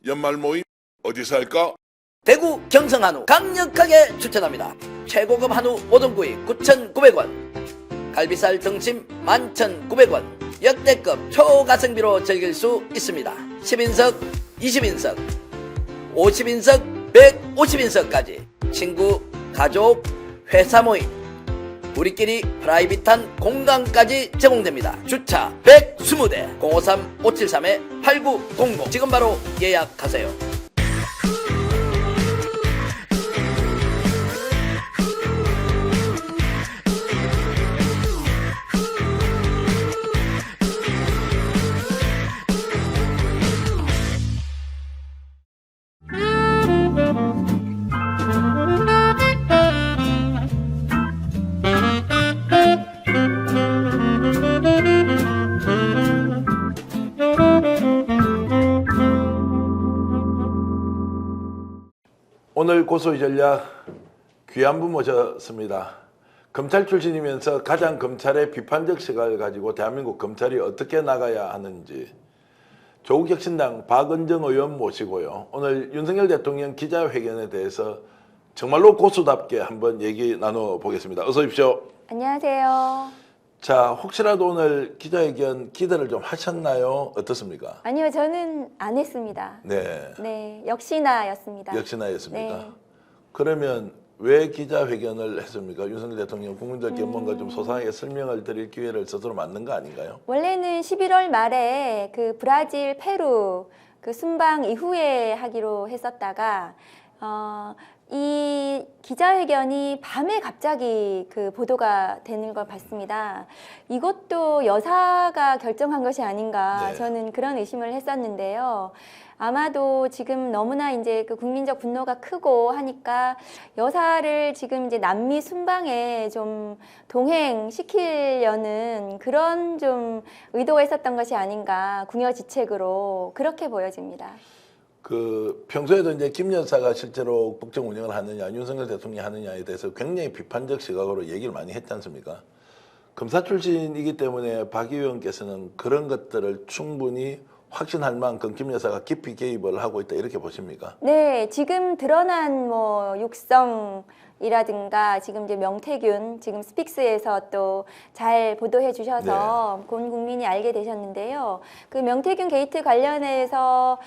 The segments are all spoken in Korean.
연말 모임 어디서 할까? 대구 경성 한우 강력하게 추천합니다. 최고급 한우 오동구이 9,900원, 갈비살 등심 11,900원, 역대급 초가성비로 즐길 수 있습니다. 10인석, 20인석, 50인석, 150인석까지 친구, 가족, 회사 모임, 우리끼리 프라이빗한 공간까지 제공됩니다. 주차 120대 053-573-8900 지금 바로 예약하세요. 오늘 고소의 전략 귀한 분 모셨습니다. 검찰 출신이면서 가장 검찰의 비판적 시각을 가지고 대한민국 검찰이 어떻게 나가야 하는지 조국혁신당 박은정 의원 모시고요. 오늘 윤석열 대통령 기자회견에 대해서 정말로 고수답게 한번 얘기 나눠보겠습니다. 어서 오십시오. 안녕하세요. 자, 혹시라도 오늘 기자회견 기대를 좀 하셨나요? 어떻습니까? 아니요, 저는 안 했습니다. 네. 네, 역시나였습니다. 역시나였습니까? 네. 그러면 왜 기자회견을 했습니까? 윤석열 대통령 국민들께 뭔가 좀 소상하게 설명을 드릴 기회를 스스로 만든 거 아닌가요? 원래는 11월 말에 그 브라질, 페루 그 순방 이후에 하기로 했었다가 이 기자회견이 밤에 갑자기 그 보도가 되는 걸 봤습니다. 이것도 여사가 결정한 것이 아닌가 네. 저는 그런 의심을 했었는데요. 아마도 지금 너무나 이제 그 국민적 분노가 크고 하니까 여사를 지금 이제 남미 순방에 좀 동행시키려는 그런 좀 의도가 있었던 것이 아닌가 궁여지책으로 그렇게 보여집니다. 그 평소에도 이제 김 여사가 실제로 국정 운영을 하느냐, 윤석열 대통령이 하느냐에 대해서 굉장히 비판적 시각으로 얘기를 많이 했지 않습니까? 검사 출신이기 때문에 박 의원께서는 그런 것들을 충분히 확신할 만큼 김 여사가 깊이 개입을 하고 있다 이렇게 보십니까? 네, 지금 드러난 뭐 육성이라든가 지금 이제 명태균 지금 스픽스에서 또 잘 보도해 주셔서 온 국민이 알게 되셨는데요. 그 명태균 게이트 관련해서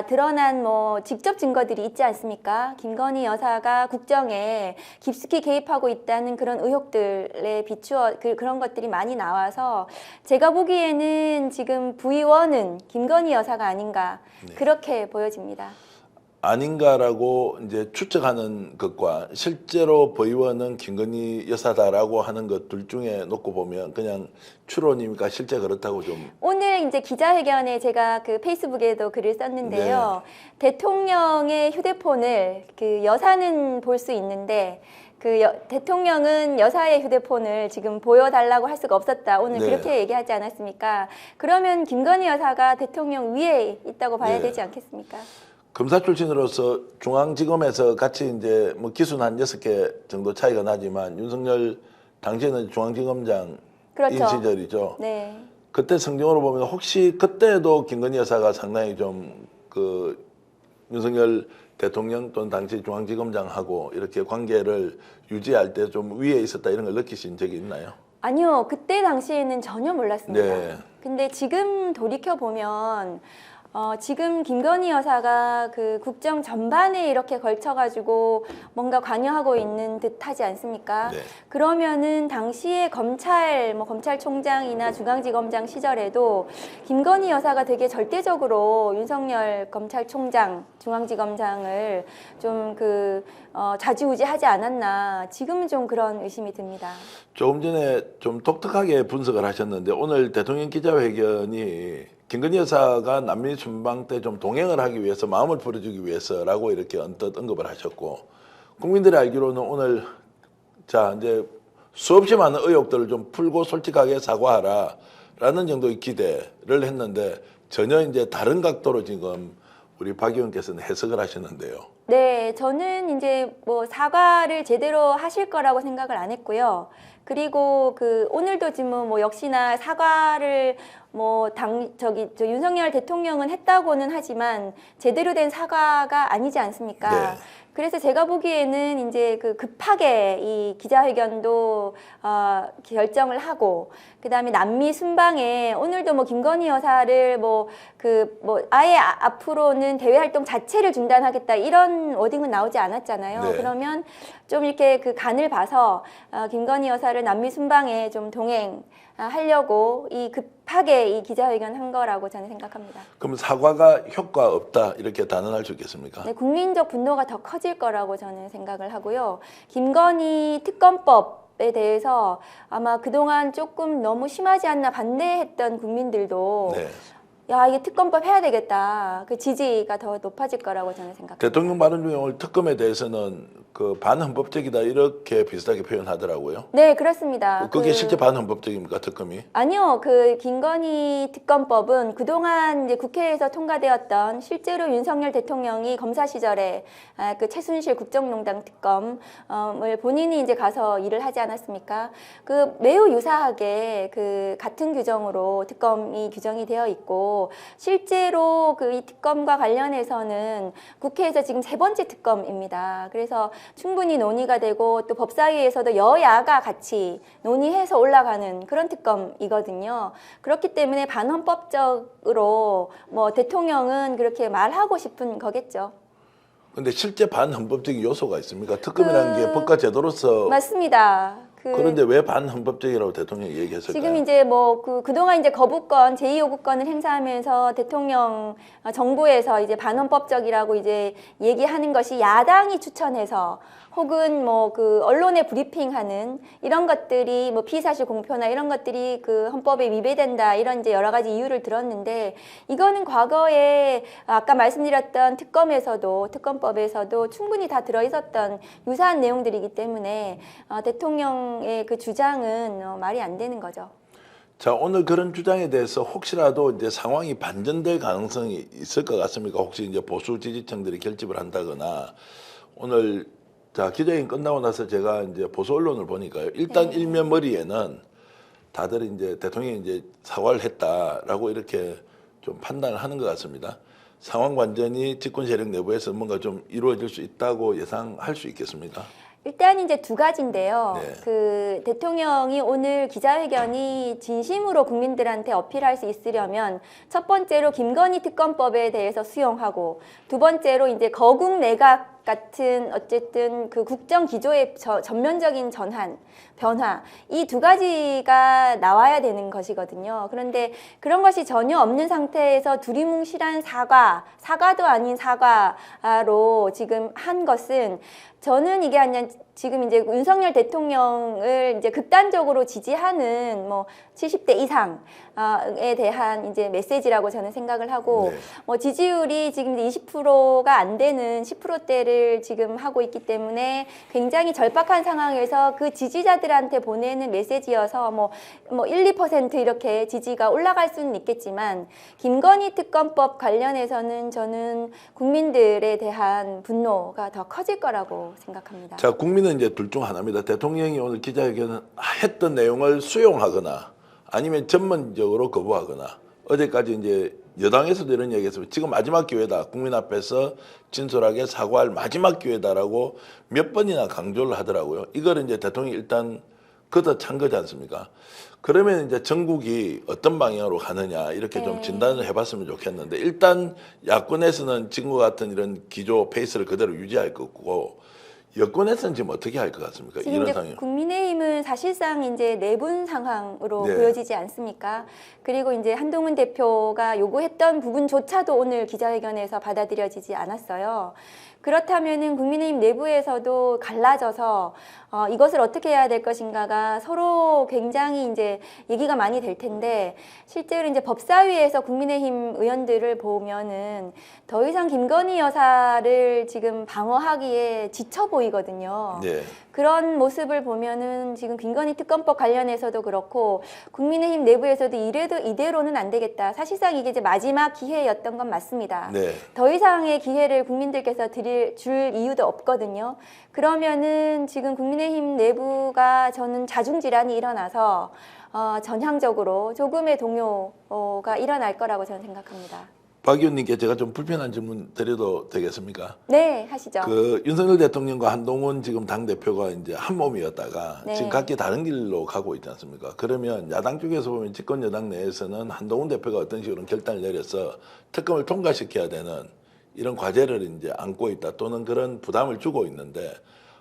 드러난 뭐 직접 증거들이 있지 않습니까? 김건희 여사가 국정에 깊숙이 개입하고 있다는 그런 의혹들에 비추어 그런 것들이 많이 나와서 제가 보기에는 지금 부의원은 김건희 여사가 아닌가 그렇게 보여집니다. 아닌가라고 이제 추측하는 것과 실제로 부의원은 김건희 여사다라고 하는 것 둘 중에 놓고 보면 그냥 추론입니까? 실제 그렇다고 좀. 오늘 이제 기자회견에 제가 그 페이스북에도 글을 썼는데요. 대통령의 휴대폰을 그 여사는 볼 수 있는데 대통령은 여사의 휴대폰을 지금 보여달라고 할 수가 없었다. 오늘 그렇게 얘기하지 않았습니까? 그러면 김건희 여사가 대통령 위에 있다고 봐야 되지 않겠습니까? 검사 출신으로서 중앙지검에서 같이 이제 뭐 기수는 한 6개 정도 차이가 나지만 윤석열 당시에는 중앙지검장 인 시절이죠. 네. 그때 성적으로 보면 혹시 그때도 김건희 여사가 상당히 좀 그 윤석열 대통령 또는 당시 중앙지검장하고 이렇게 관계를 유지할 때 좀 위에 있었다 이런 걸 느끼신 적이 있나요? 아니요. 그때 당시에는 전혀 몰랐습니다. 네. 근데 지금 돌이켜보면 지금 김건희 여사가 그 국정 전반에 이렇게 걸쳐가지고 뭔가 관여하고 있는 듯 하지 않습니까? 네. 그러면은 당시에 검찰총장이나 중앙지검장 시절에도 김건희 여사가 되게 절대적으로 윤석열 검찰총장, 중앙지검장을 좀 좌지우지하지 않았나. 지금은 좀 그런 의심이 듭니다. 조금 전에 좀 독특하게 분석을 하셨는데 오늘 대통령 기자회견이 김건희 여사가 남미 순방 때 좀 동행을 하기 위해서 마음을 풀어주기 위해서라고 이렇게 언뜻 언급을 하셨고 국민들이 알기로는 오늘 자 이제 수없이 많은 의혹들을 좀 풀고 솔직하게 사과하라라는 정도의 기대를 했는데 전혀 이제 다른 각도로 지금 우리 박 의원께서는 해석을 하셨는데요. 네, 저는 이제 뭐 사과를 제대로 하실 거라고 생각을 안 했고요. 그리고 오늘도 지금 뭐 역시나 사과를 뭐 저 윤석열 대통령은 했다고는 하지만 제대로 된 사과가 아니지 않습니까? 네. 그래서 제가 보기에는 이제 급하게 이 기자회견도 결정을 하고, 그다음에 남미 순방에 오늘도 뭐 김건희 여사를 아예 앞으로는 대외 활동 자체를 중단하겠다 이런 워딩은 나오지 않았잖아요. 네. 그러면 좀 이렇게 간을 봐서 김건희 여사를 남미 순방에 좀 동행하려고 급하게 이 기자회견 한 거라고 저는 생각합니다. 그럼 사과가 효과 없다 이렇게 단언할 수 있겠습니까? 네, 국민적 분노가 더 커질 거라고 저는 생각을 하고요. 김건희 특검법에 대해서 아마 그동안 조금 너무 심하지 않나 반대했던 국민들도 네. 야, 이게 특검법 해야 되겠다. 그 지지가 더 높아질 거라고 저는 생각합니다. 대통령 발언 중에 오늘 특검에 대해서는 반헌법적이다 이렇게 비슷하게 표현하더라고요. 네, 그렇습니다. 그게 실제 반헌법적입니까, 특검이? 아니요, 김건희 특검법은 그동안 이제 국회에서 통과되었던 실제로 윤석열 대통령이 검사 시절에 최순실 국정농단 특검을 본인이 이제 가서 일을 하지 않았습니까? 매우 유사하게 같은 규정으로 특검이 규정이 되어 있고, 실제로 이 특검과 관련해서는 국회에서 지금 3번째 특검입니다. 그래서 충분히 논의가 되고 또 법사위에서도 여야가 같이 논의해서 올라가는 그런 특검이거든요. 그렇기 때문에 반헌법적으로 뭐 대통령은 그렇게 말하고 싶은 거겠죠. 근데 실제 반헌법적인 요소가 있습니까? 특검이라는 게 법과 제도로서 맞습니다. 그런데 왜 반헌법적이라고 대통령이 얘기했을까요? 지금 이제 뭐 그동안 이제 거부권, 제2요구권을 행사하면서 대통령 정부에서 이제 반헌법적이라고 이제 얘기하는 것이 야당이 추천해서 혹은 뭐 언론에 브리핑하는 이런 것들이 뭐 피의사실 공표나 이런 것들이 헌법에 위배된다 이런 이제 여러 가지 이유를 들었는데, 이거는 과거에 아까 말씀드렸던 특검법에서도 충분히 다 들어있었던 유사한 내용들이기 때문에 대통령의 주장은 말이 안 되는 거죠. 자, 오늘 그런 주장에 대해서 혹시라도 이제 상황이 반전될 가능성이 있을 것 같습니까? 혹시 이제 보수 지지층들이 결집을 한다거나 오늘 기자회견 끝나고 나서 제가 이제 보수 언론을 보니까요. 일단 일면 머리에는 다들 이제 대통령이 이제 사과를 했다라고 이렇게 좀 판단을 하는 것 같습니다. 상황 완전히 집권 세력 내부에서 뭔가 좀 이루어질 수 있다고 예상할 수 있겠습니까? 일단 이제 두 가지인데요. 네. 대통령이 오늘 기자회견이 진심으로 국민들한테 어필할 수 있으려면 첫 번째로 김건희 특검법에 대해서 수용하고, 두 번째로 이제 거국 내각 같은 어쨌든 국정 기조의 전면적인 변화, 이 두 가지가 나와야 되는 것이거든요. 그런데 그런 것이 전혀 없는 상태에서 두리뭉실한 사과도 아닌 사과로 지금 한 것은, 저는 이게 아니라 지금 이제 윤석열 대통령을 이제 극단적으로 지지하는 뭐 70대 이상에 대한 이제 메시지라고 저는 생각을 하고, 네. 뭐 지지율이 지금 20%가 안 되는 10%대를 지금 하고 있기 때문에 굉장히 절박한 상황에서 그 지지자들한테 보내는 메시지여서 뭐 1, 2% 이렇게 지지가 올라갈 수는 있겠지만, 김건희 특검법 관련해서는 저는 국민들에 대한 분노가 더 커질 거라고 생각합니다. 자, 국민은 이제 둘 중 하나입니다. 대통령이 오늘 기자회견 했던 내용을 수용하거나 아니면 전면적으로 거부하거나, 어제까지 이제 여당에서도 이런 얘기했습니다. 지금 마지막 기회다. 국민 앞에서 진솔하게 사과할 마지막 기회다라고 몇 번이나 강조를 하더라고요. 이거를 이제 대통령이 일단 걷어찬 거지 않습니까? 그러면 이제 전국이 어떤 방향으로 가느냐 이렇게 좀 진단을 해봤으면 좋겠는데, 일단 야권에서는 지금과 같은 이런 기조 페이스를 그대로 유지할 거고, 여권에서는 지금 어떻게 할 것 같습니까? 지금 이런 이제 상황. 국민의힘은 사실상 이제 내분 상황으로 네. 보여지지 않습니까? 그리고 이제 한동훈 대표가 요구했던 부분조차도 오늘 기자회견에서 받아들여지지 않았어요. 그렇다면은 국민의힘 내부에서도 갈라져서 이것을 어떻게 해야 될 것인가가 서로 굉장히 이제 얘기가 많이 될 텐데, 실제로 이제 법사위에서 국민의힘 의원들을 보면은 더 이상 김건희 여사를 지금 방어하기에 지쳐 보이거든요. 네. 그런 모습을 보면은 지금 김건희 특검법 관련해서도 그렇고 국민의힘 내부에서도 이대로는 안 되겠다. 사실상 이게 이제 마지막 기회였던 건 맞습니다. 네. 더 이상의 기회를 국민들께서 줄 이유도 없거든요. 그러면은 지금 국민의힘 내부가 저는 자중질환이 일어나서 전향적으로 조금의 동요가 일어날 거라고 저는 생각합니다. 박 의원님께 제가 좀 불편한 질문 드려도 되겠습니까? 네, 하시죠. 그 윤석열 대통령과 한동훈 지금 당 대표가 이제 한 몸이었다가 네. 지금 각기 다른 길로 가고 있지 않습니까? 그러면 야당 쪽에서 보면 집권 여당 내에서는 한동훈 대표가 어떤 식으로 결단을 내려서 특검을 통과시켜야 되는 이런 과제를 이제 안고 있다 또는 그런 부담을 주고 있는데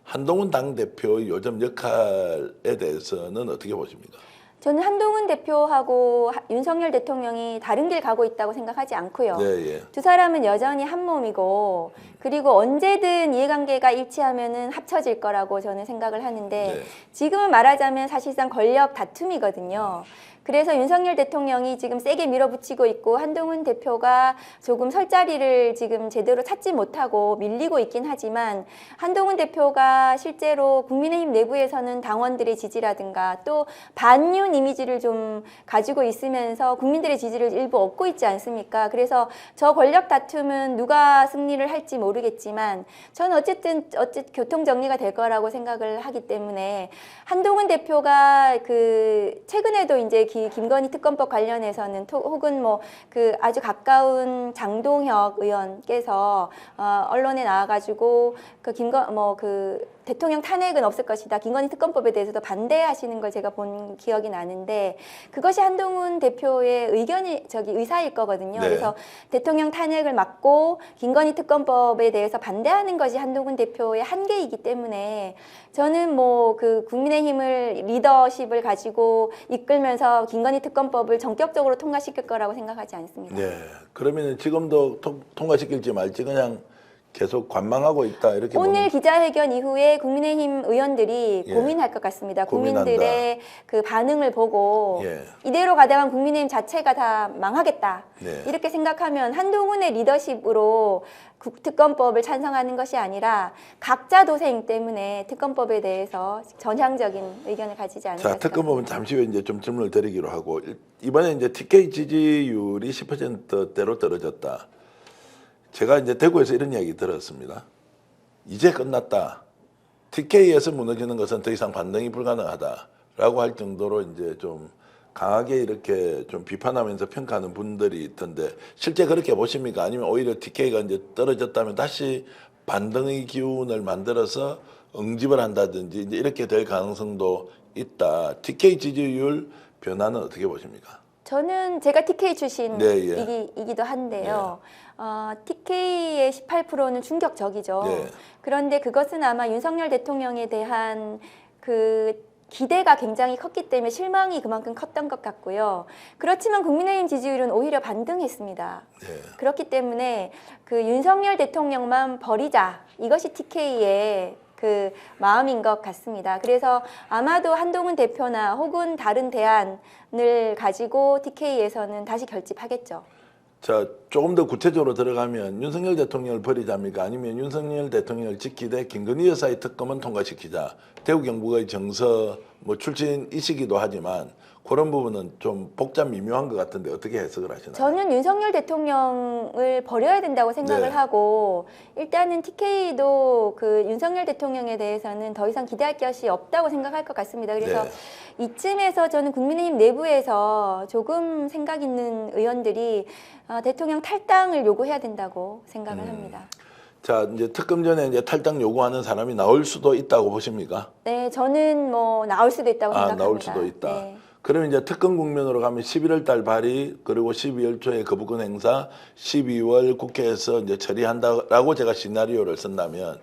한동훈 당 대표의 요즘 역할에 대해서는 어떻게 보십니까? 저는 한동훈 대표하고 윤석열 대통령이 다른 길 가고 있다고 생각하지 않고요. 네, 예. 두 사람은 여전히 한 몸이고 그리고 언제든 이해관계가 일치하면은 합쳐질 거라고 저는 생각을 하는데 네. 지금은 말하자면 사실상 권력 다툼이거든요. 그래서 윤석열 대통령이 지금 세게 밀어붙이고 있고 한동훈 대표가 조금 설 자리를 지금 제대로 찾지 못하고 밀리고 있긴 하지만 한동훈 대표가 실제로 국민의힘 내부에서는 당원들의 지지라든가 또 반윤 이미지를 좀 가지고 있으면서 국민들의 지지를 일부 얻고 있지 않습니까? 그래서 저 권력 다툼은 누가 승리를 할지 모르겠지만 저는 어쨌든 교통 정리가 될 거라고 생각을 하기 때문에 한동훈 대표가 그 최근에도 이제 김건희 특검법 관련해서는 혹은 뭐 그 아주 가까운 장동혁 의원께서 언론에 나와가지고 그 대통령 탄핵은 없을 것이다. 김건희 특검법에 대해서도 반대하시는 걸 제가 본 기억이 나는데 그것이 한동훈 대표의 의사일 거거든요. 네. 그래서 대통령 탄핵을 막고 김건희 특검법에 대해서 반대하는 것이 한동훈 대표의 한계이기 때문에 저는 뭐 그 국민의힘을 리더십을 가지고 이끌면서 김건희 특검법을 전격적으로 통과시킬 거라고 생각하지 않습니다. 네. 그러면 지금도 통과시킬지 말지 그냥 계속 관망하고 있다 이렇게 오늘 보면 기자회견 이후에 국민의힘 의원들이 예. 고민할 것 같습니다. 고민한다. 국민들의 그 반응을 보고 예. 이대로 가다간 국민의힘 자체가 다 망하겠다. 네. 이렇게 생각하면 한동훈의 리더십으로 특검법을 찬성하는 것이 아니라 각자 도생 때문에 특검법에 대해서 전향적인 의견을 가지지 않을까 자, 싶습니다. 특검법은 잠시 후에 이제 좀 질문을 드리기로 하고 이번에 이제 TK 지지율이 10%대로 떨어졌다. 제가 이제 대구에서 이런 이야기 들었습니다. 이제 끝났다. TK에서 무너지는 것은 더 이상 반등이 불가능하다라고 할 정도로 이제 좀 강하게 이렇게 좀 비판하면서 평가하는 분들이 있던데 실제 그렇게 보십니까? 아니면 오히려 TK가 이제 떨어졌다면 다시 반등의 기운을 만들어서 응집을 한다든지 이제 이렇게 될 가능성도 있다. TK 지지율 변화는 어떻게 보십니까? 저는 제가 TK 출신이기도 네, 한데요. TK의 18%는 충격적이죠. 네. 그런데 그것은 아마 윤석열 대통령에 대한 그 기대가 굉장히 컸기 때문에 실망이 그만큼 컸던 것 같고요. 그렇지만 국민의힘 지지율은 오히려 반등했습니다. 네. 그렇기 때문에 그 윤석열 대통령만 버리자. 이것이 TK의 그 마음인 것 같습니다. 그래서 아마도 한동훈 대표나 혹은 다른 대안을 가지고 TK에서는 다시 결집하겠죠. 자, 조금 더 구체적으로 들어가면 윤석열 대통령을 버리자입니까? 아니면 윤석열 대통령을 지키되 김건희 여사의 특검은 통과시키자. 대구 경북의 정서 뭐 출신이시기도 하지만 그런 부분은 좀 복잡 미묘한 것 같은데 어떻게 해석을 하시나요? 저는 윤석열 대통령을 버려야 된다고 생각을 네. 하고 일단은 TK도 그 윤석열 대통령에 대해서는 더 이상 기대할 것이 없다고 생각할 것 같습니다. 그래서 네. 이쯤에서 저는 국민의힘 내부에서 조금 생각 있는 의원들이 대통령 탈당을 요구해야 된다고 생각을 합니다. 자, 이제 특검 전에 이제 탈당 요구하는 사람이 나올 수도 있다고 보십니까? 네, 저는 뭐 나올 수도 있다고 생각합니다. 나올 수도 있다. 네. 그러면 이제 특검 국면으로 가면 11월 달 발의 그리고 12월 초에 거부권 행사, 12월 국회에서 이제 처리한다라고 제가 시나리오를 쓴다면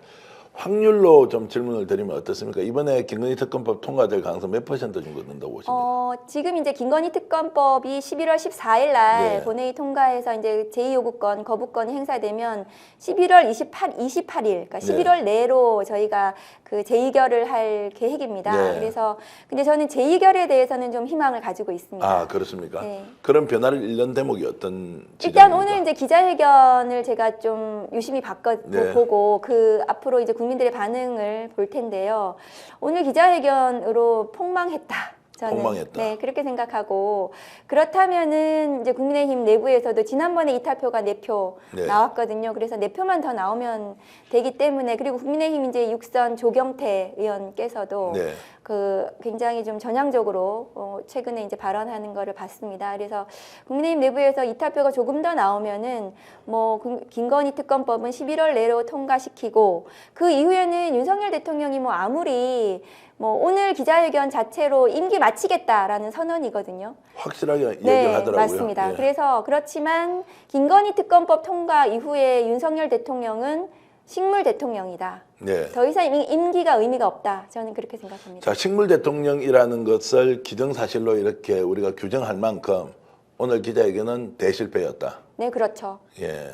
확률로 좀 질문을 드리면 어떻습니까? 이번에 김건희 특검법 통과될 가능성 몇 % 정도 된다고 보십니까? 지금 이제 김건희 특검법이 11월 14일 날 네. 본회의 통과해서 이제 제2요구권, 거부권이 행사되면 11월 28일, 그러니까 11월 내로 저희가 그 제2결을 할 계획입니다. 네. 그래서 근데 저는 제2결에 대해서는 좀 희망을 가지고 있습니다. 아, 그렇습니까? 네. 그런 변화를 일련 대목이 어떤 일단 지점입니까? 오늘 이제 기자회견을 제가 좀 유심히 네. 보고 그 앞으로 이제 국민들의 반응을 볼 텐데요. 오늘 기자회견으로 폭망했다. 저는 폭망했다. 네, 그렇게 생각하고 그렇다면은 이제 국민의힘 내부에서도 지난번에 이탈표가 4표 네. 나왔거든요. 그래서 4표만 더 나오면 되기 때문에 그리고 국민의힘 이제 육선 조경태 의원께서도 네. 그 굉장히 좀 전향적으로 최근에 이제 발언하는 거를 봤습니다. 그래서 국민의힘 내부에서 이탈표가 조금 더 나오면은 뭐 김건희 특검법은 11월 내로 통과시키고 그 이후에는 윤석열 대통령이 뭐 아무리 뭐 오늘 기자회견 자체로 임기 마치겠다라는 선언이거든요. 확실하게 얘기를 네, 하더라고요. 맞습니다. 예. 그래서 그렇지만 김건희 특검법 통과 이후에 윤석열 대통령은 식물 대통령이다. 네. 더 이상 임기가 의미가 없다. 저는 그렇게 생각합니다. 자, 식물 대통령이라는 것을 기정사실로 이렇게 우리가 규정할 만큼 오늘 기자회견은 대실패였다. 네, 그렇죠. 예.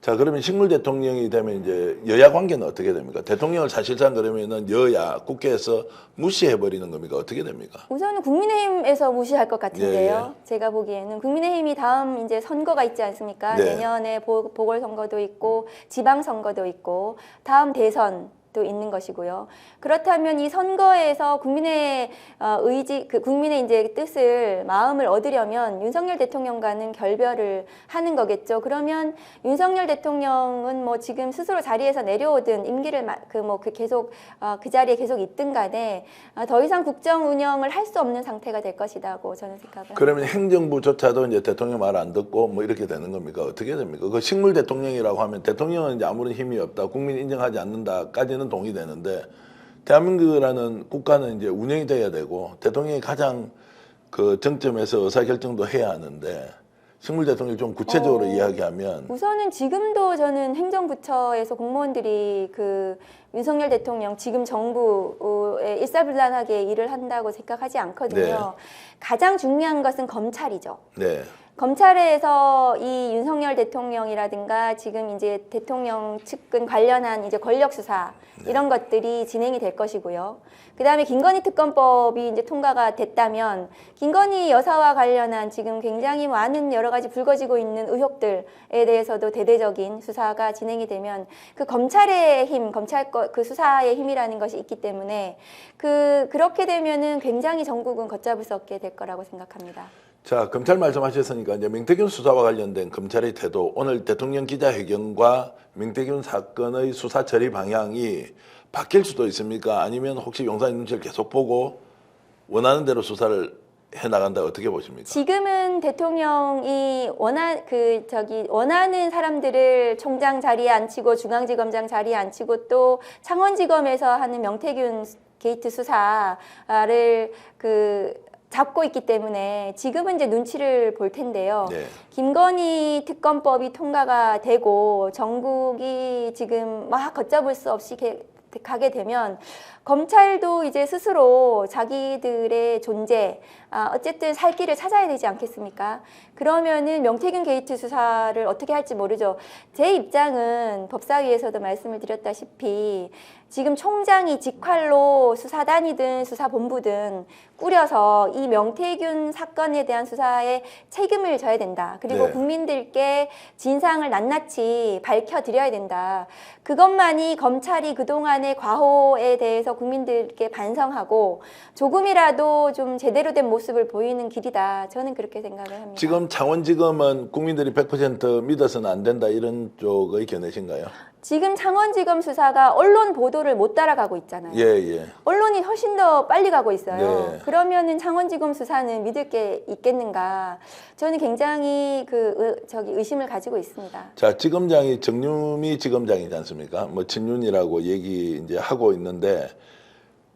자, 그러면 식물 대통령이 되면 이제 여야 관계는 어떻게 됩니까? 대통령을 사실상 그러면은 여야 국회에서 무시해 버리는 겁니까? 어떻게 됩니까? 우선은 국민의힘에서 무시할 것 같은데요. 예, 제가 보기에는 국민의힘이 다음 이제 선거가 있지 않습니까? 네. 내년에 보궐선거도 있고 지방선거도 있고 다음 대선도 있는 것이고요. 그렇다면 이 선거에서 국민의 의지, 국민의 이제 뜻을 마음을 얻으려면 윤석열 대통령과는 결별을 하는 거겠죠. 그러면 윤석열 대통령은 뭐 지금 스스로 자리에서 내려오든 임기를 계속 그 자리에 계속 있든 간에 더 이상 국정 운영을 할 수 없는 상태가 될 것이라고 저는 생각을 합니다. 그러면 행정부조차도 이제 대통령 말 안 듣고 뭐 이렇게 되는 겁니까? 어떻게 됩니까? 그 식물 대통령이라고 하면 대통령은 이제 아무런 힘이 없다, 국민 인정하지 않는다까지는 동의되는데 대한민국이라는 국가는 이제 운영이 돼야 되고 대통령이 가장 그 정점에서 의사결정도 해야 하는데 식물 대통령이 좀 구체적으로 이야기하면 우선은 지금도 저는 행정부처에서 공무원들이 그 윤석열 대통령 지금 정부에 일사불란하게 일을 한다고 생각하지 않거든요. 네. 가장 중요한 것은 검찰이죠. 네. 검찰에서 이 윤석열 대통령이라든가 지금 이제 대통령 측근 관련한 이제 권력 수사 이런 것들이 진행이 될 것이고요. 그다음에 김건희 특검법이 이제 통과가 됐다면 김건희 여사와 관련한 지금 굉장히 많은 여러 가지 불거지고 있는 의혹들에 대해서도 대대적인 수사가 진행이 되면 그 검찰의 힘, 그 수사의 힘이라는 것이 있기 때문에 그렇게 되면은 굉장히 전국은 걷잡을 수 없게 될 거라고 생각합니다. 자, 검찰 말씀하셨으니까 이제 명태균 수사와 관련된 검찰의 태도, 오늘 대통령 기자회견과 명태균 사건의 수사 처리 방향이 바뀔 수도 있습니까? 아니면 혹시 용산의 눈치를 계속 보고 원하는 대로 수사를 해 나간다 어떻게 보십니까? 지금은 대통령이 원하는 사람들을 총장 자리에 앉히고 중앙지검장 자리에 앉히고 또 창원지검에서 하는 명태균 게이트 수사를 잡고 있기 때문에 지금은 이제 눈치를 볼 텐데요. 네. 김건희 특검법이 통과가 되고 전국이 지금 막 걷잡을 수 없이 가게 되면 검찰도 이제 스스로 자기들의 존재, 어쨌든 살 길을 찾아야 되지 않겠습니까? 그러면은 명태균 게이트 수사를 어떻게 할지 모르죠. 제 입장은 법사위에서도 말씀을 드렸다시피 지금 총장이 직활로 수사단이든 수사본부든 꾸려서 이 명태균 사건에 대한 수사에 책임을 져야 된다. 그리고 네. 국민들께 진상을 낱낱이 밝혀드려야 된다. 그것만이 검찰이 그동안의 과오에 대해서 국민들께 반성하고 조금이라도 좀 제대로 된 모습을 보이는 길이다. 저는 그렇게 생각을 합니다. 지금 창원지검은 국민들이 100% 믿어서는 안 된다 이런 쪽의 견해신가요? 지금 창원지검 수사가 언론 보도를 못 따라가고 있잖아요. 예, 예. 언론이 훨씬 더 빨리 가고 있어요. 네. 그러면은 창원지검 수사는 믿을 게 있겠는가? 저는 굉장히 의심을 가지고 있습니다. 자, 지검장이 정유미 지검장이지 않습니까? 뭐 진윤이라고 얘기 이제 하고 있는데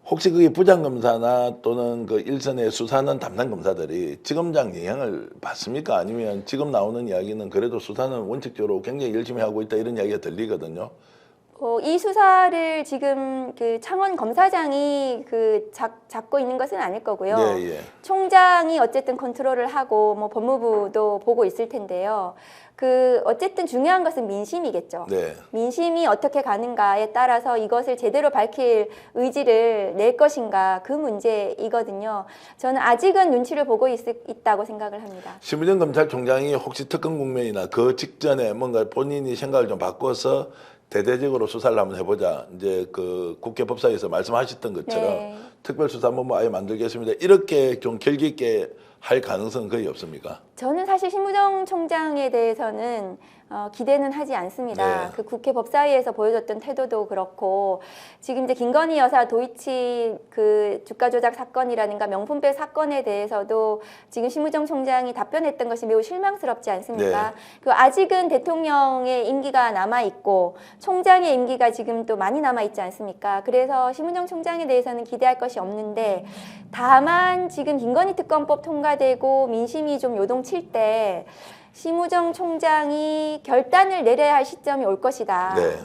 혹시 그게 부장검사나 또는 그 일선의 수사는 담당 검사들이 지검장 영향을 받습니까? 아니면 지금 나오는 이야기는 그래도 수사는 원칙적으로 굉장히 열심히 하고 있다 이런 이야기가 들리거든요. 이 수사를 지금 그 창원 검사장이 잡고 있는 것은 아닐 거고요. 네, 예. 총장이 어쨌든 컨트롤을 하고 뭐 법무부도 보고 있을 텐데요. 어쨌든 중요한 것은 민심이겠죠. 네. 민심이 어떻게 가는가에 따라서 이것을 제대로 밝힐 의지를 낼 것인가 그 문제이거든요. 저는 아직은 눈치를 보고 있다고 생각을 합니다. 심의정 검찰총장이 혹시 특검 국면이나 그 직전에 뭔가 본인이 생각을 좀 바꿔서 대대적으로 수사를 한번 해보자. 이제 그 국회 법사위에서 말씀하셨던 것처럼 네. 특별수사본부 아예 만들겠습니다. 이렇게 좀 결기 있게 할 가능성은 거의 없습니까? 저는 사실 심우정 총장에 대해서는 기대는 하지 않습니다. 네. 그 국회 법사위에서 보여줬던 태도도 그렇고 지금 이제 김건희 여사 도이치 그 주가 조작 사건이라든가 명품백 사건에 대해서도 지금 심우정 총장이 답변했던 것이 매우 실망스럽지 않습니까? 네. 그 아직은 대통령의 임기가 남아 있고 총장의 임기가 지금 또 많이 남아 있지 않습니까? 그래서 심우정 총장에 대해서는 기대할 것이 없는데 다만 지금 김건희 특검법 통과되고 민심이 좀 요동칠 때 심우정 총장이 결단을 내려야 할 시점이 올 것이다. 네.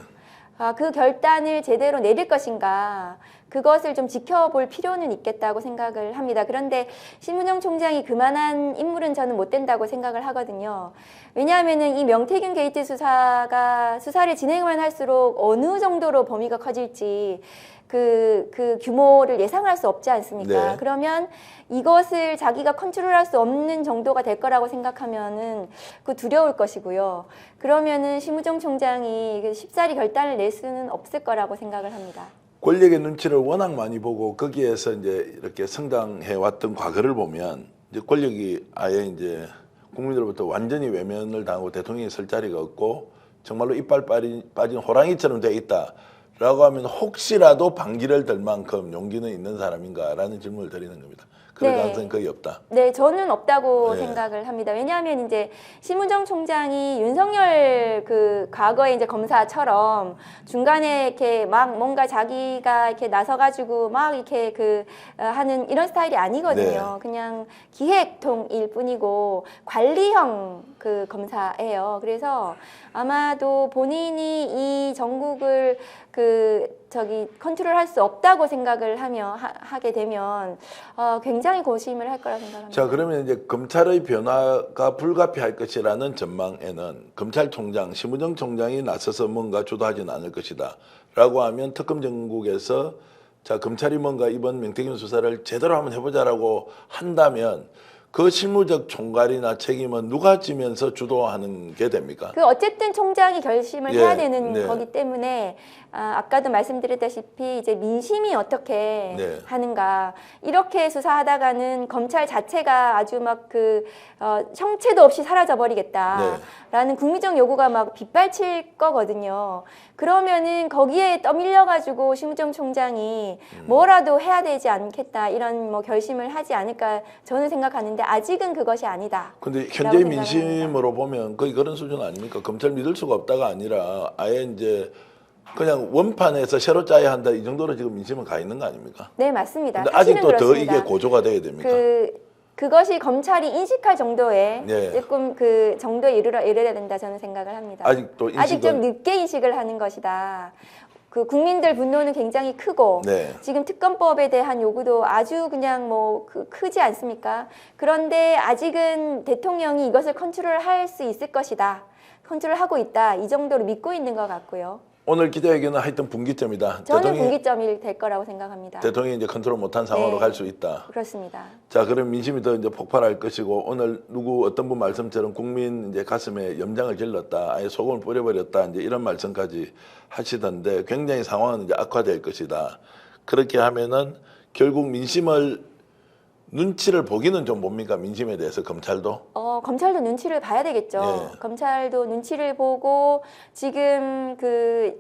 그 결단을 제대로 내릴 것인가 그것을 좀 지켜볼 필요는 있겠다고 생각을 합니다. 그런데 심우정 총장이 그만한 인물은 저는 못 된다고 생각을 하거든요. 왜냐하면은 이 명태균 게이트 수사를 진행만 할수록 어느 정도로 범위가 커질지 그 규모를 예상할 수 없지 않습니까? 네. 그러면 이것을 자기가 컨트롤할 수 없는 정도가 될 거라고 생각하면은 그 두려울 것이고요. 그러면은 심우정 총장이 쉽사리 결단을 낼 수는 없을 거라고 생각을 합니다. 권력의 눈치를 워낙 많이 보고 거기에서 이제 이렇게 성장해 왔던 과거를 보면 이제 권력이 아예 이제 국민들로부터 완전히 외면을 당하고 대통령이 설 자리가 없고 정말로 이빨 빠진 호랑이처럼 돼 있다라고 하면 혹시라도 반기를 들 만큼 용기는 있는 사람인가라는 질문을 드리는 겁니다. 그럴 네. 가능성이 거의 없다. 네, 저는 없다고 네. 생각을 합니다. 왜냐하면 이제 심우정 총장이 윤석열 그 과거에 이제 검사처럼 중간에 이렇게 막 뭔가 자기가 이렇게 나서가지고 막 이렇게 하는 이런 스타일이 아니거든요. 네. 그냥 기획통일 뿐이고 관리형 그 검사예요. 그래서 아마도 본인이 이 전국을 컨트롤할 수 없다고 생각을 하게 되면 굉장히 고심을 할 거라 생각합니다. 자, 그러면 이제 검찰의 변화가 불가피할 것이라는 전망에는 검찰총장, 심우정 총장이 나서서 뭔가 주도하지는 않을 것이다 라고 하면 특검 전국에서 자, 검찰이 뭔가 이번 명태균 수사를 제대로 한번 해보자라고 한다면 그 실무적 총괄이나 책임은 누가 지면서 주도하는 게 됩니까? 어쨌든 총장이 결심을 예, 해야 되는 네. 거기 때문에 아까도 말씀드렸다시피 이제 민심이 어떻게 네. 하는가 이렇게 수사하다가는 검찰 자체가 아주 막 형체도 없이 사라져 버리겠다라는 국민적 요구가 막 빗발칠 거거든요. 그러면은 거기에 떠밀려 가지고 심우정 총장이 뭐라도 해야 되지 않겠다 이런 뭐 결심을 하지 않을까 저는 생각하는데 아직은 그것이 아니다. 근데 현재 민심으로 보면 거의 그런 수준 아닙니까? 검찰 믿을 수가 없다가 아니라 아예 이제 그냥 원판에서 새로 짜야 한다 이 정도로 지금 민심은 가 있는 거 아닙니까? 네, 맞습니다. 근데 사실은 아직도 그렇습니다. 더 이게 고조가 돼야 됩니까? 그것이 검찰이 인식할 정도의 네. 조금 그 정도에 이르러야 된다 저는 생각을 합니다. 아직도 아직 좀 인식은 늦게 인식을 하는 것이다. 국민들 분노는 굉장히 크고 네. 지금 특검법에 대한 요구도 아주 그냥 크지 않습니까? 그런데 아직은 대통령이 이것을 컨트롤할 수 있을 것이다. 컨트롤하고 있다. 이 정도로 믿고 있는 것 같고요. 오늘 기자회견은 하여튼 분기점이다. 저는 분기점이 될 거라고 생각합니다. 대통령이 이제 컨트롤 못한 상황으로 네. 갈 수 있다. 그렇습니다. 자, 그럼 민심이 더 이제 폭발할 것이고 오늘 어떤 분 말씀처럼 국민 이제 가슴에 염장을 질렀다, 아예 소금을 뿌려버렸다, 이제 이런 말씀까지 하시던데 굉장히 상황은 이제 악화될 것이다. 그렇게 하면은 결국 눈치를 보기는 좀 뭡니까? 민심에 대해서 검찰도? 검찰도 눈치를 봐야 되겠죠. 네. 검찰도 눈치를 보고 지금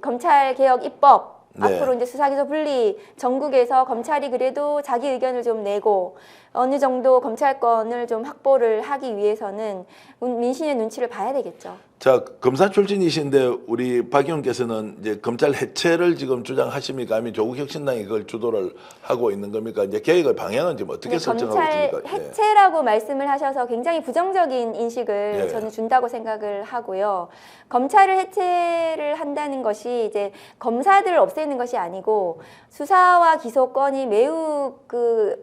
검찰 개혁 입법 네. 앞으로 이제 수사기소 분리 전국에서 검찰이 그래도 자기 의견을 좀 내고 어느 정도 검찰권을 좀 확보를 하기 위해서는 민심의 눈치를 봐야 되겠죠. 자, 검사 출신이신데 우리 박 의원께서는 이제 검찰 해체를 지금 주장하십니까? 아니면 조국혁신당이 그걸 주도를 하고 있는 겁니까? 이제 계획의 방향은 지금 어떻게 설정하고 검찰 있습니까? 해체라고 말씀을 하셔서 굉장히 부정적인 인식을 예. 저는 준다고 생각을 하고요. 검찰을 해체를 한다는 것이 이제 검사들을 없애는 것이 아니고 수사와 기소권이 매우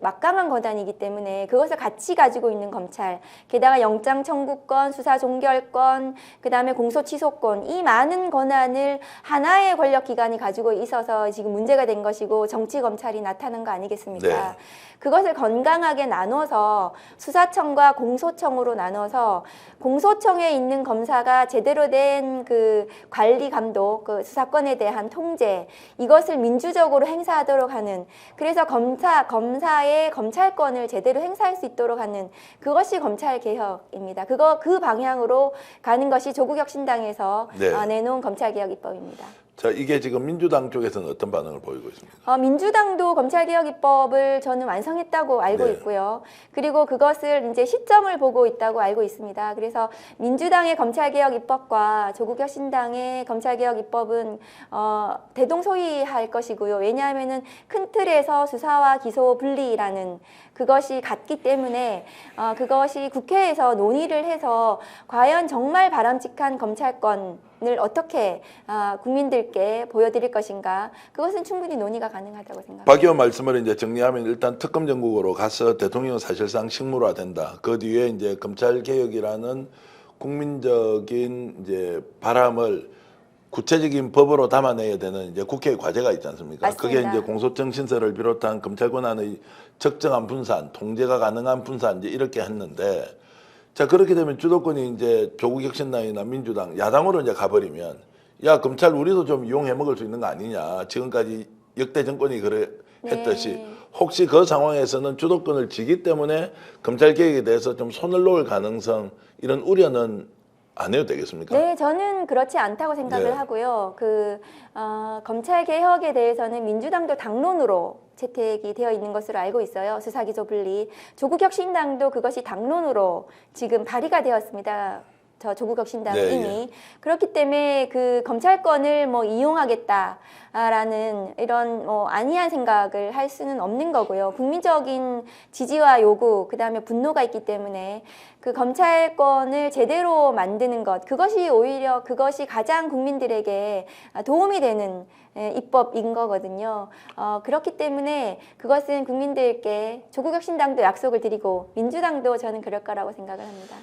막강한 권한이기 때문에 그것을 같이 가지고 있는 검찰, 게다가 영장 청구권, 수사 종결권, 그다음에 공소 취소권, 이 많은 권한을 하나의 권력 기관이 가지고 있어서 지금 문제가 된 것이고 정치 검찰이 나타난 거 아니겠습니까? 네. 그것을 건강하게 나눠서 수사청과 공소청으로 나눠서 공소청에 있는 검사가 제대로 된 그 관리 감독, 그 수사권에 대한 통제, 이것을 민주적으로 행사하도록 하는, 그래서 검사의 검찰권을 제대로 행사할 수 있도록 하는, 그것이 검찰 개혁입니다. 그 방향으로 가는 것이 조국혁신당에서 네. 내놓은 검찰 개혁 입법입니다. 자, 이게 지금 민주당 쪽에서는 어떤 반응을 보이고 있습니까? 민주당도 검찰개혁 입법을 저는 완성했다고 알고 네. 있고요. 그리고 그것을 이제 시점을 보고 있다고 알고 있습니다. 그래서 민주당의 검찰개혁 입법과 조국혁신당의 검찰개혁 입법은 대동소이할 것이고요. 왜냐하면은 큰 틀에서 수사와 기소 분리라는 그것이 같기 때문에 그것이 국회에서 논의를 해서 과연 정말 바람직한 검찰권을 어떻게 국민들께 보여드릴 것인가, 그것은 충분히 논의가 가능하다고 생각합니다. 박 의원 말씀을 이제 정리하면 일단 특검 정국으로 가서 대통령은 사실상 식물화된다. 그 뒤에 이제 검찰 개혁이라는 국민적인 이제 바람을 구체적인 법으로 담아내야 되는 이제 국회의 과제가 있지 않습니까? 맞습니다. 그게 이제 공소청 신설을 비롯한 검찰 권한의 적정한 분산, 통제가 가능한 분산 이제 이렇게 했는데, 자 그렇게 되면 주도권이 이제 조국혁신당이나 민주당 야당으로 이제 가버리면, 야 검찰 우리도 좀 이용해 먹을 수 있는 거 아니냐, 지금까지 역대 정권이 그래 했듯이 네. 혹시 그 상황에서는 주도권을 쥐기 때문에 검찰 개혁에 대해서 좀 손을 놓을 가능성, 이런 우려는 안 해도 되겠습니까? 네, 저는 그렇지 않다고 생각을 네. 하고요. 검찰 개혁에 대해서는 민주당도 당론으로 채택이 되어 있는 것으로 알고 있어요. 수사기소 분리. 조국혁신당도 그것이 당론으로 지금 발의가 되었습니다. 저 조국혁신당 네, 이미. 그렇기 때문에 그 검찰권을 뭐 이용하겠다라는 이런 안이한 생각을 할 수는 없는 거고요. 국민적인 지지와 요구, 그다음에 분노가 있기 때문에 그 검찰권을 제대로 만드는 것, 그것이 오히려 그것이 가장 국민들에게 도움이 되는 입법인 거거든요. 그렇기 때문에 그것은 국민들께 조국혁신당도 약속을 드리고 민주당도 저는 그럴 거라고 생각을 합니다.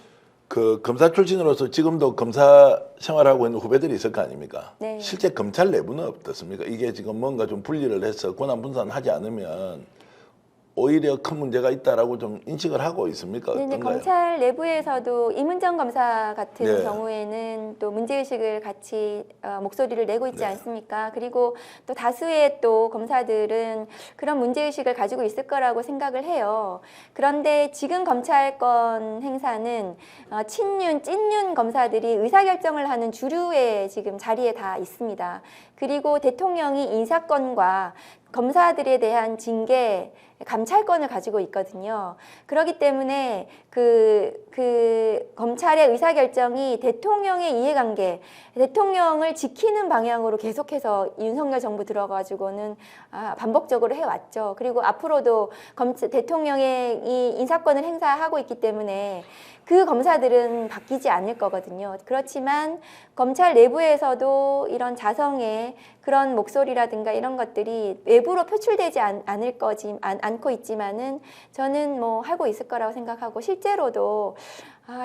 그 검사 출신으로서 지금도 검사 생활하고 있는 후배들이 있을 거 아닙니까? 네. 실제 검찰 내부는 어떻습니까? 이게 지금 뭔가 좀 분리를 해서 권한 분산하지 않으면 오히려 큰 문제가 있다라고 좀 인식을 하고 있습니까? 네, 어떤가요? 검찰 내부에서도 이문정 검사 같은 네. 경우에는 또 문제의식을 같이 목소리를 내고 있지 네. 않습니까? 그리고 또 다수의 또 검사들은 그런 문제의식을 가지고 있을 거라고 생각을 해요. 그런데 지금 검찰권 행사는 친윤, 찐윤 검사들이 의사결정을 하는 주류의 지금 자리에 다 있습니다. 그리고 대통령이 인사권과 검사들에 대한 징계, 감찰권을 가지고 있거든요. 그렇기 때문에 그 검찰의 의사결정이 대통령의 이해관계, 대통령을 지키는 방향으로 계속해서 윤석열 정부 들어가지고는 반복적으로 해왔죠. 그리고 앞으로도 대통령의 이 인사권을 행사하고 있기 때문에 그 검사들은 바뀌지 않을 거거든요. 그렇지만 검찰 내부에서도 이런 자성의 그런 목소리라든가 이런 것들이 외부로 표출되지 않고 있지만은 저는 뭐 하고 있을 거라고 생각하고, 실제로도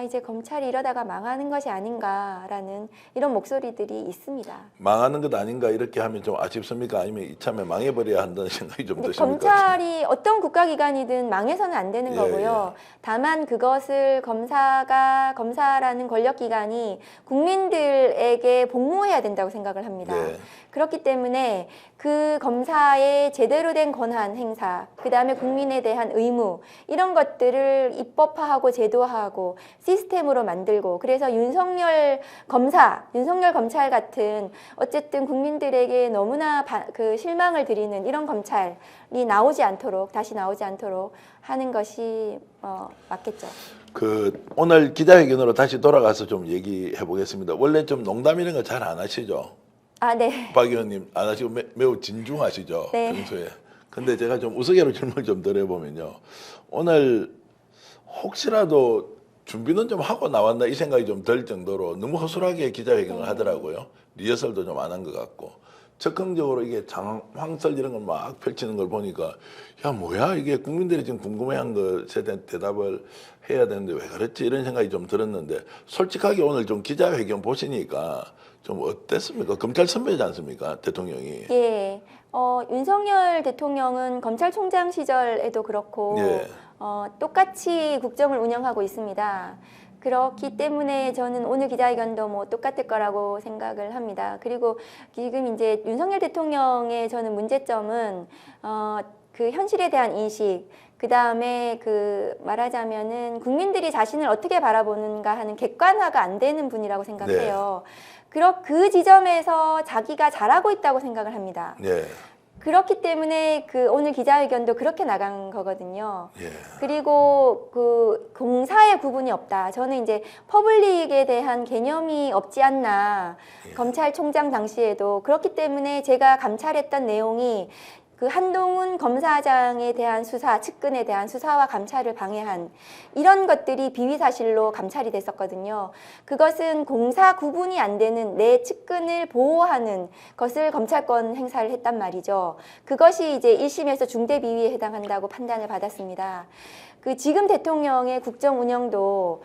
이제 검찰이 이러다가 망하는 것이 아닌가라는 이런 목소리들이 있습니다. 망하는 것 아닌가 이렇게 하면 좀 아쉽습니까? 아니면 이참에 망해버려야 한다는 생각이 좀 드십니까? 검찰이 어떤 국가기관이든 망해서는 안 되는 예, 거고요. 다만 그것을 검사라는 권력기관이 국민들에게 복무해야 된다고 생각을 합니다. 네. 그렇기 때문에 그 검사의 제대로 된 권한 행사, 그 다음에 국민에 대한 의무, 이런 것들을 입법화하고 제도화하고 시스템으로 만들고, 그래서 윤석열 검찰 같은 어쨌든 국민들에게 너무나 그 실망을 드리는 이런 검찰이 다시 나오지 않도록 하는 것이 맞겠죠. 오늘 기자회견으로 다시 돌아가서 좀 얘기해 보겠습니다. 원래 좀 농담 이런 거 잘 안 하시죠? 네. 박 의원님 안 하시고 매우 진중하시죠? 네. 평소에. 근데 제가 좀 우스개로 질문을 좀 드려보면요. 오늘 혹시라도 준비는 좀 하고 나왔나 이 생각이 좀 들 정도로 너무 허술하게 기자회견을 하더라고요. 리허설도 좀 안 한 것 같고. 적극적으로 이게 장황설 이런 걸 막 펼치는 걸 보니까 야 뭐야 이게 국민들이 지금 궁금해한 것에 대한 대답을 해야 되는데 왜 그랬지 이런 생각이 좀 들었는데 솔직하게 오늘 좀 기자회견 보시니까 좀 어땠습니까? 검찰 선배지 않습니까? 대통령이. 예. 윤석열 대통령은 검찰총장 시절에도 그렇고 예. 똑같이 국정을 운영하고 있습니다. 그렇기 때문에 저는 오늘 기자회견도 뭐 똑같을 거라고 생각을 합니다. 그리고 지금 이제 윤석열 대통령의 저는 문제점은 그 현실에 대한 인식, 그 다음에 그 말하자면은 국민들이 자신을 어떻게 바라보는가 하는 객관화가 안 되는 분이라고 생각해요. 그 지점에서 자기가 잘하고 있다고 생각을 합니다. 예. 그렇기 때문에 그 오늘 기자회견도 그렇게 나간 거거든요. 예. 그리고 그 공사의 구분이 없다. 저는 이제 퍼블릭에 대한 개념이 없지 않나. 검찰총장 당시에도 그렇기 때문에 제가 감찰했던 내용이 그 한동훈 검사장에 대한 수사, 측근에 대한 수사와 감찰을 방해한 이런 것들이 비위 사실로 감찰이 됐었거든요. 그것은 공사 구분이 안 되는 내 측근을 보호하는 것을 검찰권 행사를 했단 말이죠. 그것이 이제 1심에서 중대 비위에 해당한다고 판단을 받았습니다. 그 지금 대통령의 국정 운영도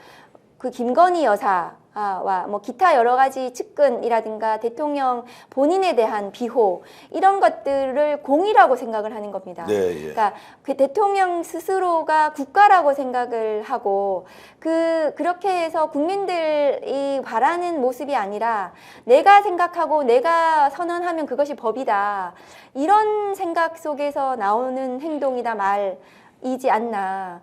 그 김건희 여사와 뭐 기타 여러 가지 측근이라든가 대통령 본인에 대한 비호 이런 것들을 공이라고 생각을 하는 겁니다. 네, 예. 그러니까 그 대통령 스스로가 국가라고 생각을 하고 그렇게 해서 국민들이 바라는 모습이 아니라 내가 생각하고 내가 선언하면 그것이 법이다. 이런 생각 속에서 나오는 행동이다 말이지 않나.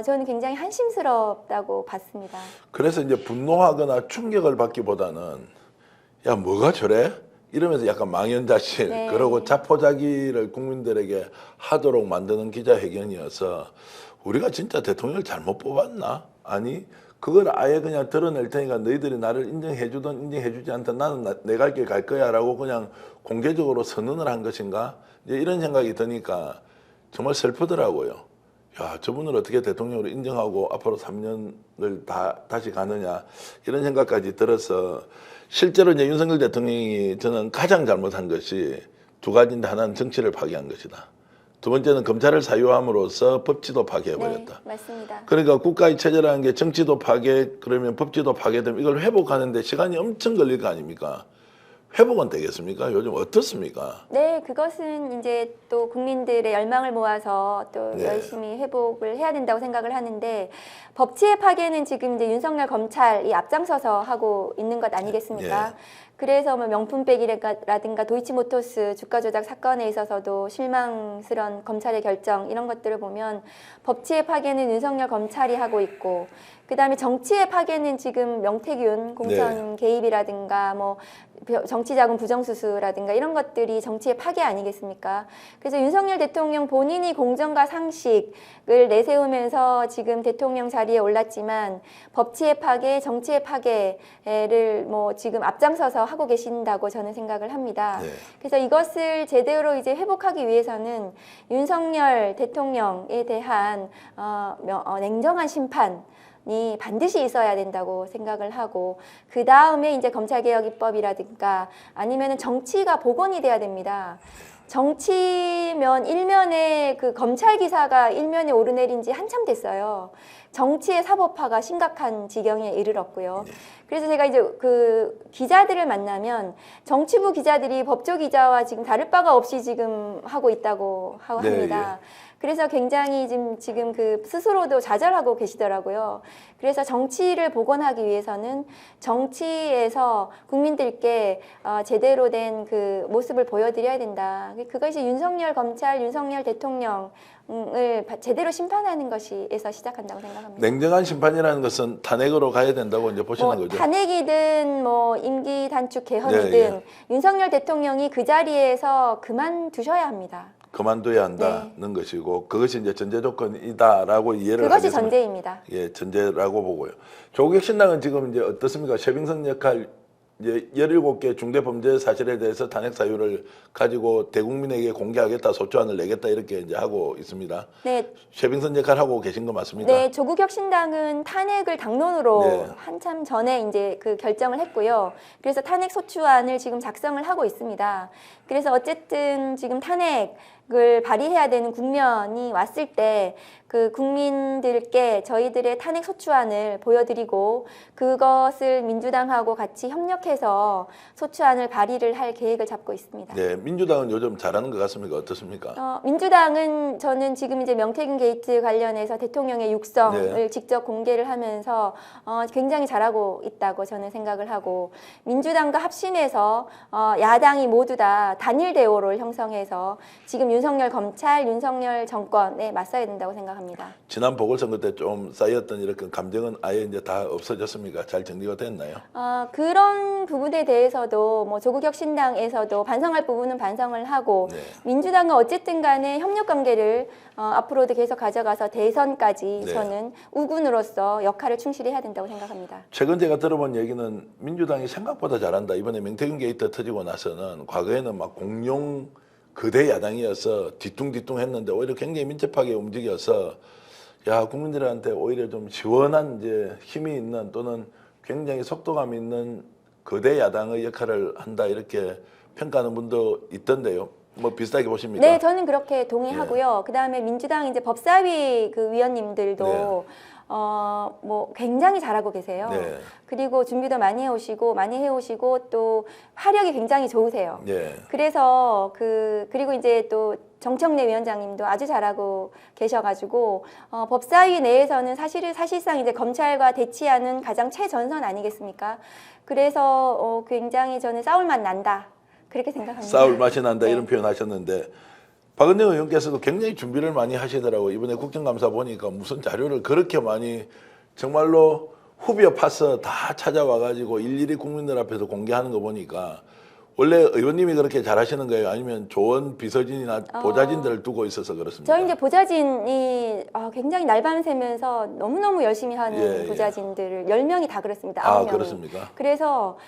저는 굉장히 한심스럽다고 봤습니다. 그래서 이제 분노하거나 충격을 받기보다는 야 뭐가 저래? 이러면서 약간 망연자실 네. 그러고 자포자기를 국민들에게 하도록 만드는 기자회견이어서 우리가 진짜 대통령을 잘못 뽑았나? 아니 그걸 아예 그냥 드러낼 테니까 너희들이 나를 인정해주든 인정해주지 않든 나는 내 갈 길 갈 거야 라고 그냥 공개적으로 선언을 한 것인가? 이제 이런 생각이 드니까 정말 슬프더라고요. 야, 저분을 어떻게 대통령으로 인정하고 앞으로 3년을 다시 가느냐 이런 생각까지 들어서 실제로 이제 윤석열 대통령이 저는 가장 잘못한 것이 두 가지인데 하나는 정치를 파괴한 것이다. 두 번째는 검찰을 사유함으로써 법치도 파괴해버렸다. 네, 맞습니다. 그러니까 국가의 체제라는 게 정치도 파괴 그러면 법치도 파괴되면 이걸 회복하는데 시간이 엄청 걸릴 거 아닙니까? 회복은 되겠습니까? 요즘 어떻습니까? 네, 그것은 이제 또 국민들의 열망을 모아서 또 네. 열심히 회복을 해야 된다고 생각을 하는데 법치의 파괴는 지금 이제 윤석열 검찰이 앞장서서 하고 있는 것 아니겠습니까? 네. 그래서 뭐 명품백이라든가 도이치모터스 주가 조작 사건에 있어서도 실망스러운 검찰의 결정 이런 것들을 보면 법치의 파괴는 윤석열 검찰이 하고 있고 그다음에 정치의 파괴는 지금 명태균 공천 개입이라든가 뭐 정치자금 부정수수라든가 이런 것들이 정치의 파괴 아니겠습니까? 그래서 윤석열 대통령 본인이 공정과 상식을 내세우면서 지금 대통령 자리에 올랐지만 법치의 파괴, 정치의 파괴를 뭐 지금 앞장서서 하고 계신다고 저는 생각을 합니다. 네. 그래서 이것을 제대로 이제 회복하기 위해서는 윤석열 대통령에 대한 냉정한 심판 이 반드시 있어야 된다고 생각을 하고 그 다음에 이제 검찰개혁 입법이라든가 아니면은 정치가 복원이 돼야 됩니다. 정치면 일면에 그 검찰 기사가 일면에 오르내린 지 한참 됐어요. 정치의 사법화가 심각한 지경에 이르렀고요. 그래서 제가 이제 그 기자들을 만나면 정치부 기자들이 법조 기자와 지금 다를 바가 없이 지금 하고 있다고 합니다. 그래서 굉장히 지금 그 스스로도 좌절하고 계시더라고요. 그래서 정치를 복원하기 위해서는 정치에서 국민들께 제대로 된 그 모습을 보여드려야 된다. 그것이 윤석열 검찰, 윤석열 대통령을 제대로 심판하는 것에서 시작한다고 생각합니다. 냉정한 심판이라는 것은 탄핵으로 가야 된다고 이제 보시는 거죠. 탄핵이든 뭐 임기 단축 개헌이든 네. 윤석열 대통령이 그 자리에서 그만두셔야 합니다. 그만둬야 한다는 것이고 그것이 이제 전제 조건이다라고 이해를 그것이 하겠습니다. 전제입니다. 예, 전제라고 보고요. 조국 신당은 지금 이제 어떻습니까? 최빙선 역할 이제 17개 중대범죄 사실에 대해서 탄핵 사유를 가지고 대국민에게 공개하겠다, 소추안을 내겠다 이렇게 이제 하고 있습니다. 네. 최빙선 역할 하고 계신 거 맞습니까? 네, 조국혁신당은 탄핵을 당론으로 네. 한참 전에 이제 그 결정을 했고요. 그래서 탄핵 소추안을 지금 작성을 하고 있습니다. 그래서 어쨌든 지금 탄핵을 발의해야 되는 국면이 왔을 때 그 국민들께 저희들의 탄핵 소추안을 보여드리고 그것을 민주당하고 같이 협력해서 소추안을 발의를 할 계획을 잡고 있습니다. 네, 민주당은 요즘 잘하는 것 같습니까? 어떻습니까? 민주당은 저는 지금 이제 명태균 게이트 관련해서 대통령의 육성을 네. 직접 공개를 하면서 굉장히 잘하고 있다고 저는 생각을 하고 민주당과 합심해서 야당이 모두 다 단일 대오를 형성해서 지금 윤석열 검찰, 윤석열 정권에 맞서야 된다고 생각합니다. 지난 보궐선거 때 좀 쌓였던 이렇게 감정은 아예 이제 다 없어졌습니까? 잘 정리가 됐나요? 그런 부분에 대해서도 뭐 조국혁신당에서도 반성할 부분은 반성을 하고 네. 민주당과 어쨌든 간에 협력 관계를 앞으로도 계속 가져가서 대선까지 네. 저는 우군으로서 역할을 충실히 해야 된다고 생각합니다. 최근 제가 들어본 얘기는 민주당이 생각보다 잘한다. 이번에 명태균 게이트 터지고 나서는 과거에는 막 공룡 거대 야당이어서 뒤뚱뒤뚱했는데 오히려 굉장히 민첩하게 움직여서 야 국민들한테 오히려 좀 시원한 이제 힘이 있는 또는 굉장히 속도감 있는 거대 야당의 역할을 한다 이렇게 평가하는 분도 있던데요. 뭐 비슷하게 보십니까? 네, 저는 그렇게 동의하고요. 그다음에 민주당 이제 법사위 그 위원님들도 네. 뭐 굉장히 잘하고 계세요. 네. 그리고 준비도 많이 해오시고 또 화력이 굉장히 좋으세요. 예. 그래서 그리고 이제 또 정청래 위원장님도 아주 잘하고 계셔가지고 법사위 내에서는 사실상 이제 검찰과 대치하는 가장 최전선 아니겠습니까? 그래서 굉장히 저는 싸울 맛 난다 그렇게 생각합니다. 싸울 맛이 난다 네. 이런 표현 하셨는데 박은혜 의원께서도 굉장히 준비를 많이 하시더라고요. 이번에 국정감사 보니까 무슨 자료를 그렇게 많이 정말로 후벼 파서 다 찾아와가지고 일일이 국민들 앞에서 공개하는 거 보니까 원래 의원님이 그렇게 잘하시는 거예요? 아니면 조원 비서진이나 보좌진들을 두고 있어서 그렇습니까? 저희 이제 보좌진이 굉장히 날밤 새면서 너무너무 열심히 하는 예. 보좌진들을 10명이 다 그렇습니다. 9명이. 그렇습니까? 그래서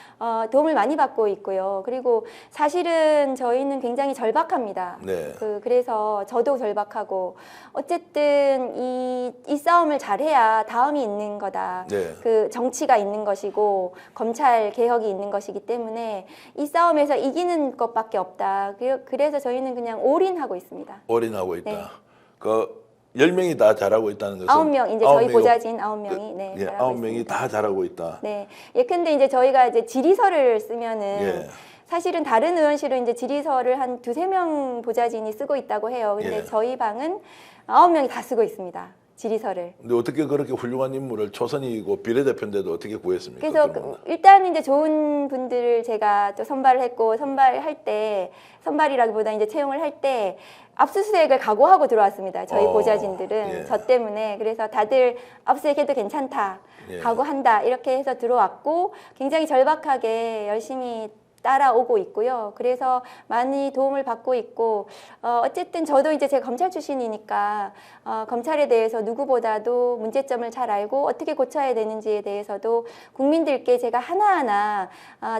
도움을 많이 받고 있고요. 그리고 사실은 저희는 굉장히 절박합니다. 네. 그래서 저도 절박하고 어쨌든 이 싸움을 잘해야 다음이 있는 거다. 네. 그 정치가 있는 것이고 검찰 개혁이 있는 것이기 때문에 이 싸움에서 이기는 것밖에 없다. 그래서 저희는 그냥 올인하고 있습니다. 올인하고 있다. 네. 그 10명이 다 잘하고 있다는 것은 9명 이제 저희 9명이고 보좌진 9명이 네, 예, 잘하고 9명이 있습니다. 다 잘하고 있다. 네. 근데 이제 저희가 이제 질의서를 쓰면은 예. 사실은 다른 의원실은 이제 질의서를 한 2-3명 보좌진이 쓰고 있다고 해요. 근데 예. 저희 방은 9명이 다 쓰고 있습니다. 질의서를. 근데 어떻게 그렇게 훌륭한 인물을 초선이고 비례대표인데도 어떻게 구했습니까? 그래서 그러면? 일단 이제 좋은 분들을 제가 또 선발을 했고 선발할 때 선발이라기보다 이제 채용을 할 때 압수수색을 각오하고 들어왔습니다. 저희 보좌진들은 예. 저 때문에 그래서 다들 압수수색해도 괜찮다, 예. 각오한다 이렇게 해서 들어왔고 굉장히 절박하게 열심히 따라오고 있고요. 그래서 많이 도움을 받고 있고 어쨌든 저도 이제 제가 검찰 출신이니까 검찰에 대해서 누구보다도 문제점을 잘 알고 어떻게 고쳐야 되는지에 대해서도 국민들께 제가 하나하나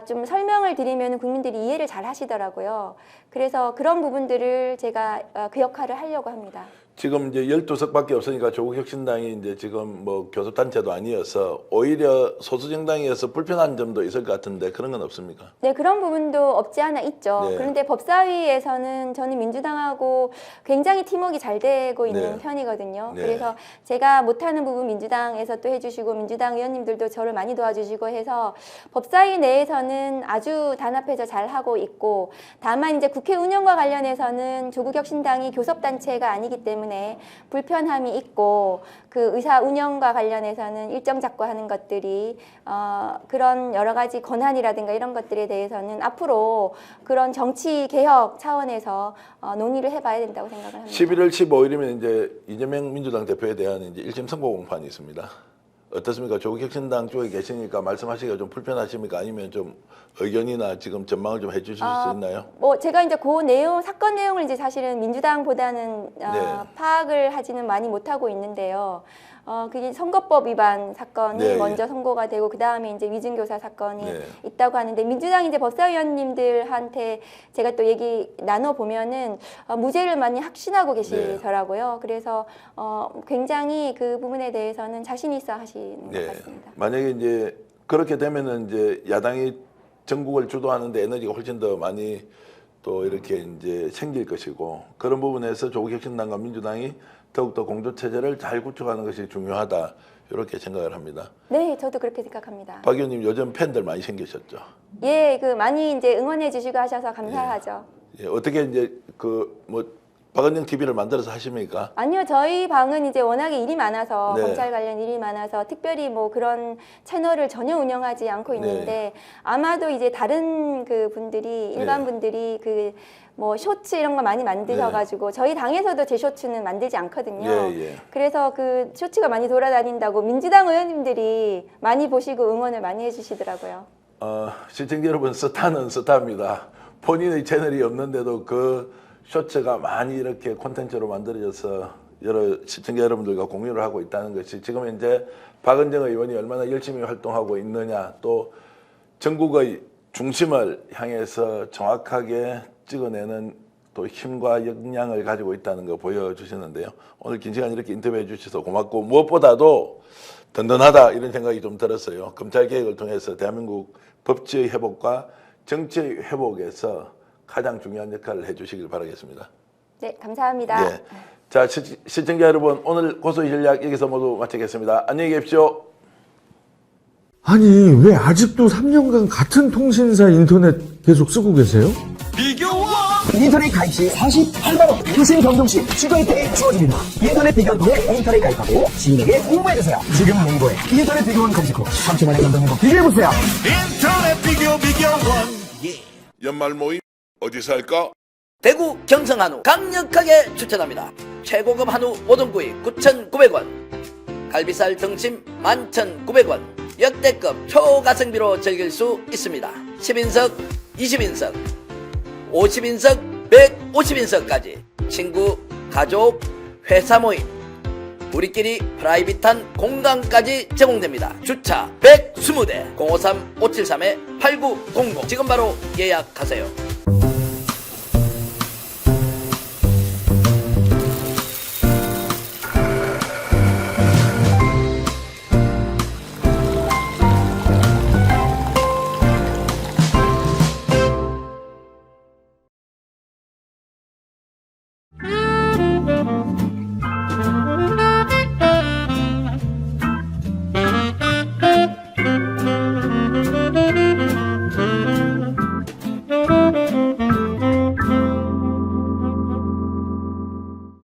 좀 설명을 드리면 국민들이 이해를 잘 하시더라고요. 그래서 그런 부분들을 제가 그 역할을 하려고 합니다. 지금 이제 12석밖에 없으니까 조국혁신당이 이제 지금 뭐 교섭단체도 아니어서 오히려 소수정당이어서 불편한 점도 있을 것 같은데 그런 건 없습니까? 네, 그런 부분도 없지 않아 있죠. 네. 그런데 법사위에서는 저는 민주당하고 굉장히 팀워크가 잘 되고 있는 네. 편이거든요. 네. 그래서 제가 못하는 부분 민주당에서 또 해주시고 민주당 의원님들도 저를 많이 도와주시고 해서 법사위 내에서는 아주 단합해서 잘 하고 있고 다만 이제 국회 운영과 관련해서는 조국혁신당이 교섭단체가 아니기 때문에 불편함이 있고 그 의사 운영과 관련해서는 일정 잡고 하는 것들이 그런 여러 가지 권한이라든가 이런 것들에 대해서는 앞으로 그런 정치 개혁 차원에서 논의를 해봐야 된다고 생각을 합니다. 11월 15일이면 이제 이재명 민주당 대표에 대한 이제 1심 선고 공판이 있습니다. 어떻습니까? 조국혁신당 쪽에 계시니까 말씀하시기가 좀 불편하십니까? 아니면 좀 의견이나 지금 전망을 좀 해주실 수 있나요? 뭐 제가 이제 그 내용 사건 내용을 이제 사실은 민주당보다는 파악을 하지는 많이 못하고 있는데요. 그게 선거법 위반 사건이 네, 먼저 선고가 되고 그 다음에 이제 위증교사 사건이 네. 있다고 하는데 민주당 이제 법사위원님들한테 제가 또 얘기 나눠 보면은 무죄를 많이 확신하고 계시더라고요. 그래서 굉장히 그 부분에 대해서는 자신 있어 하시는 것 같습니다. 만약에 이제 그렇게 되면은 이제 야당이 전국을 주도하는데 에너지가 훨씬 더 많이 또 이렇게 이제 생길 것이고 그런 부분에서 조국혁신당과 민주당이 더욱더 공조체제를 잘 구축하는 것이 중요하다 이렇게 생각을 합니다. 네, 저도 그렇게 생각합니다. 박 의원님 요즘 팬들 많이 생기셨죠? 예, 그 많이 이제 응원해 주시고 하셔서 감사하죠. 예, 어떻게 이제 그 뭐 박은영 TV를 만들어서 하십니까? 아니요, 저희 방은 이제 워낙에 일이 많아서 네. 검찰 관련 일이 많아서 특별히 뭐 그런 채널을 전혀 운영하지 않고 있는데 아마도 이제 다른 그 분들이 일반 분들이 그 뭐 쇼츠 이런 거 많이 만드셔가지고 저희 당에서도 제 쇼츠는 만들지 않거든요. 예. 그래서 그 쇼츠가 많이 돌아다닌다고 민주당 의원님들이 많이 보시고 응원을 많이 해주시더라고요. 시청자 여러분, 스타는 스타입니다. 본인의 채널이 없는데도 그 쇼츠가 많이 이렇게 콘텐츠로 만들어져서 여러 시청자 여러분들과 공유를 하고 있다는 것이 지금 현재 박은정 의원이 얼마나 열심히 활동하고 있느냐, 또 전국의 중심을 향해서 정확하게 찍어내는 또 힘과 역량을 가지고 있다는 거 보여주셨는데요. 오늘 긴 시간 이렇게 인터뷰해 주셔서 고맙고, 무엇보다도 든든하다 이런 생각이 좀 들었어요. 검찰개혁을 통해서 대한민국 법치의 회복과 정치의 회복에서 가장 중요한 역할을 해주시길 바라겠습니다. 네, 감사합니다. 예. 자, 시청자 여러분, 오늘 고소의 전략 여기서 모두 마치겠습니다. 안녕히 계십시오. 아니, 왜 아직도 3년간 같은 통신사 인터넷 계속 쓰고 계세요? 인터넷 가입 시 48만원 유심 경종 시 추가 혜택이 주어집니다. 인터넷 비교원 통해 인터넷 가입하고 지인에게 홍보해주세요. 지금 네이버에 인터넷 비교원 검색 후 3초만에 감동 행복 비교해보세요. 인터넷 비교원. 연말 모임 어디서 할까? 대구 경성 한우 강력하게 추천합니다. 최고급 한우 5등구이 9,900원, 갈비살 등심 11,900원, 역대급 초가성비로 즐길 수 있습니다. 10인석, 20인석, 50인석, 150인석까지 친구, 가족, 회사 모임, 우리끼리 프라이빗한 공간까지 제공됩니다. 주차 120대 053-573-8900 지금 바로 예약하세요.